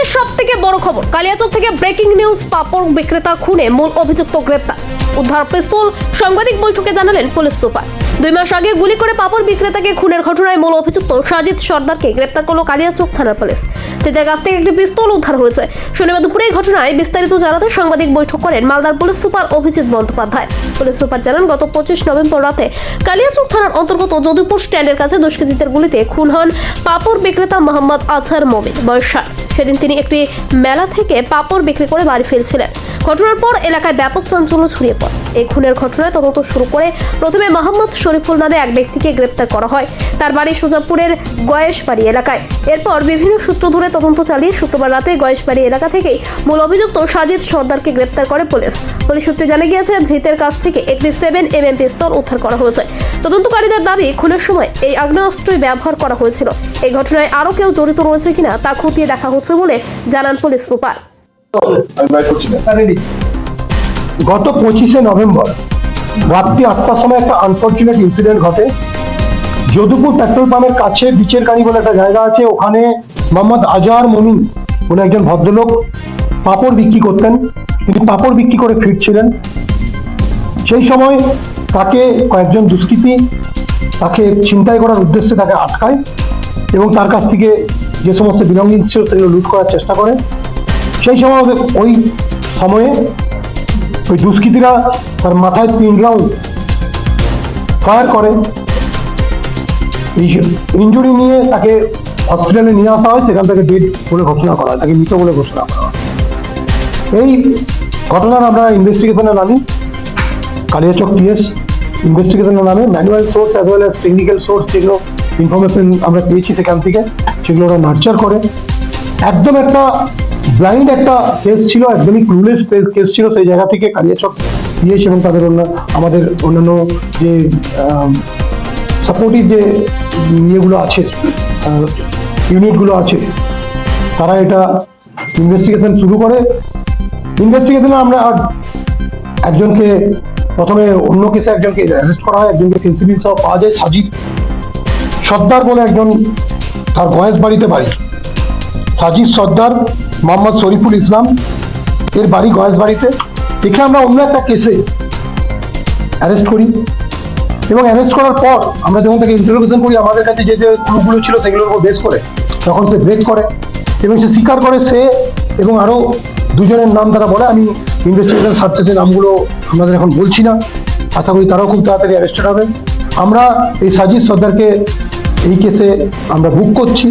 মুহূর্তের সবথেকে বড় খবর, কালিয়াচক থেকে ব্রেকিং নিউজ। পাপড় বিক্রেতা খুনে মূল অভিযুক্ত গ্রেপ্তার। উদ্ধার পিস্তল। সাংবাদিক বৈঠকে জানালেন পুলিশ সুপার। 2 মাস আগে গুলি করে পাপড় বিক্রেতাকে খুনের ঘটনায় মূল অভিযুক্ত সাজিদ সর্দারকে গ্রেপ্তার করল কালিয়াচক থানার পুলিশ। তাদের কাছ থেকে একটি পিস্তল উদ্ধার হয়েছে। শনিবার দুপুরে এই ঘটনায় বিস্তারিত জানাতে সাংবাদিক বৈঠক করেন মালদার police super Abhijit Bandyopadhyay. Police super জানান, গত 25 নভেম্বর রাতে কালিয়াচক থানার অন্তর্গত যদুপুর স্ট্যান্ডের কাছে দুষ্কৃতীদের গুলিতে খুন হন পাপড় বিক্রেতা মোহাম্মদ আজহার মমিন, বয়স 60। সেদিন তিনি একটি মেলা থেকে পাপড় বিক্রি করে বাড়ি ফিরছিলেন। ঘটনার পর এলাকায় ব্যাপক চাঞ্চল্য ছড়িয়ে পড়ে। এই খুনের ঘটনায় তদন্ত শুরু করে প্রথমে মোহাম্মদ শরীফুল নামে এক ব্যক্তিকে গ্রেপ্তার করা হয়। তার বাড়ি সুজাপুরের গয়েশবাড়ি এলাকায়। এরপর বিভিন্ন সূত্র ধরে তদন্ত চালিয়ে শুক্রবার রাতে গয়েশবাড়ি এলাকা থেকেই মূল অভিযুক্ত সাজিদ সর্দারকে গ্রেপ্তার করে পুলিশ। পুলিশ সূত্রে জানা গিয়েছে, ধৃতের কাছ থেকে একটি 7mm পিস্তল উদ্ধার করা হয়েছে। তদন্তকারীদের দাবি, খুনের সময় এই আগ্নেয়াস্ত্রই ব্যবহার করা হয়েছিল। এই ঘটনায় আরও কেউ জড়িত রয়েছে কিনা তা খতিয়ে দেখা হচ্ছে বলে জানান পুলিশ সুপার। গত 25শে নভেম্বর রাত্রি 8টার সময় একটা আনফর্চুনেট ইনসিডেন্ট ঘটে। যদুপুর পেট্রোল পাম্পের কাছে বিচের কানি বলে একটা জায়গা আছে, ওখানে মোহাম্মদ আজহার মমিন উনি একজন ভদ্রলোক পাপড় বিক্রি করতেন। তিনি পাপড় বিক্রি করে ফিরছিলেন। সেই সময় তাকে কয়েকজন দুষ্কৃতী তাকে ছিনতাই করার উদ্দেশ্যে তাকে আটকায় এবং তার কাছ থেকে যে সমস্ত বিলঙ্গিংস ছিল সেগুলো লুট করার চেষ্টা করে। সেই সময় ওই সময়ে ওই দুষ্কৃতীরা তার মাথায় 3 রাউন্ড ফায়ার করে। ইনজুরি নিয়ে তাকে হসপিটালে নিয়ে আসা হয়, সেখান থেকে ডেড বলে ঘোষণা করা হয়, তাকে মৃত বলে ঘোষণা করা হয়। এই ঘটনার আমরা ইনভেস্টিগেশনে নামি, কালিয়াচক টিএস ইনভেস্টিগেশনের নামে manual source as well as technical source যেগুলো ইনফরমেশন আমরা পেয়েছি সেখান থেকে সেগুলো ওরা নার্চার করে। একদম একটা ব্লাইন্ড একটা কেস ছিল, একদমই ক্লুলেস কেস ছিল। সেই জায়গা থেকে কালিয়াচক টিএস এবং তাদের আমাদের অন্যান্য যে সাপোর্টিভ যে ইয়েগুলো আছে, ইউনিটগুলো আছে, তারা এটা ইনভেস্টিগেশন শুরু করে। ইনভেস্টিগেশনে আমরা একজনকে প্রথমে অন্য কেসে একজনকে অ্যারেস্ট করা হয়, একজনকে ফেন্সিডিল সহ পাওয়া যায়। সাজিদ সর্দার বলে একজন, তার গয়েশ বাড়িতে বাড়ি। সাজিদ সর্দার মোহাম্মদ শরীফুল ইসলাম এর বাড়ি গয়েশ বাড়িতে। একে আমরা অন্য একটা কেসে অ্যারেস্ট করি এবং অ্যারেস্ট করার পর আমরা যখন তাকে ইন্টারোগেশন করি, আমাদের কাছে যে যে ক্লুগুলো ছিল সেগুলোর উপর বেস করে তখন সে ব্রেক করে এবং সে স্বীকার করে। সে এবং আরও 2 জনের নাম তারা বলে। আমি ইনভেস্টিগেশন সার্চেসের নামগুলো আমাদের এখন বলছি না, আশা করি তারাও খুব তাড়াতাড়ি অ্যারেস্টেড হবে। আমরা এই সাজিদ সর্দারকে এই কেসে আমরা বুক করছি।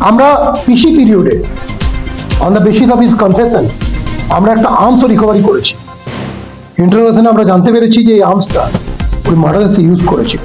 আমরা পিসি পিরিয়ডে on the basis of his confession আমরা একটা আর্মসও রিকভারি করেছি। ইন্টারোগেশনে আমরা জানতে পেরেছি যে এই আর্মসটা ওই মার্ডারে ইউজ করেছিল।